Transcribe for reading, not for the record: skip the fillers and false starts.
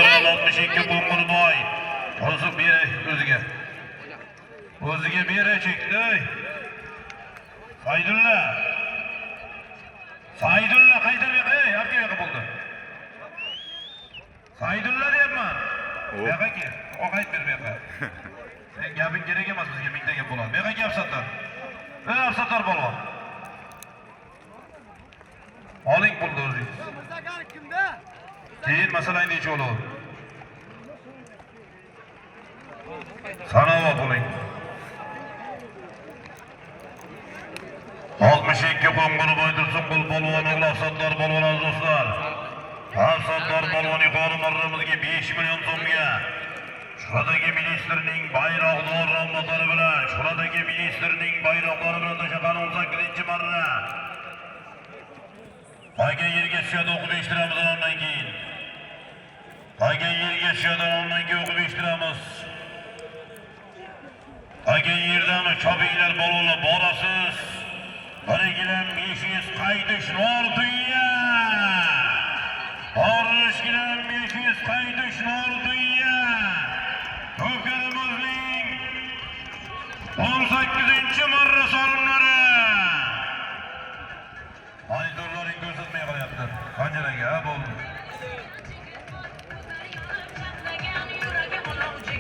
62 Qo'ng'irboy. O'zi beri o'ziga. O'ziga beri chekdi. Saydulla qaytarib qo'y, yo'q bo'ldi. Saydulla deyapman. Yo'q aka, oqayt ber bu yoqqa. Sen gaping kerak emas bizga, mingta gap bo'ladi. Bu yoqqa gap sattar. Sattar bo'ladi. Oling pulni o'zingiz. Keyin masalan necha bo'ladi? Sanava puling. 62 Qo'ng'irboy Tursun Qul polvon o'g'loq Sattor polvon do'stlar. Sattor polvon yuqori marramizga 5 million so'mga. Shuradagi ministrning bayroqdor rahmatlari bilan, shuradagi ministrning bayroqlari bilan tashaqan 18-marra. Qayga yerga tushadi o'qib eshittiramiz ondan keyin. Qayga yerga tushadi ondan keyin o'qib eshittiramiz. Qayga yerdami chopinglar polvonlar borasiz. Birigilan 500 qaytish norduya. Orishgilan 500 qaytish norduya. Ko'karimizning 18-marra solimlari. Aydorlaring ko'rsatmay qolyapti. Qanchalarga bo'ldi?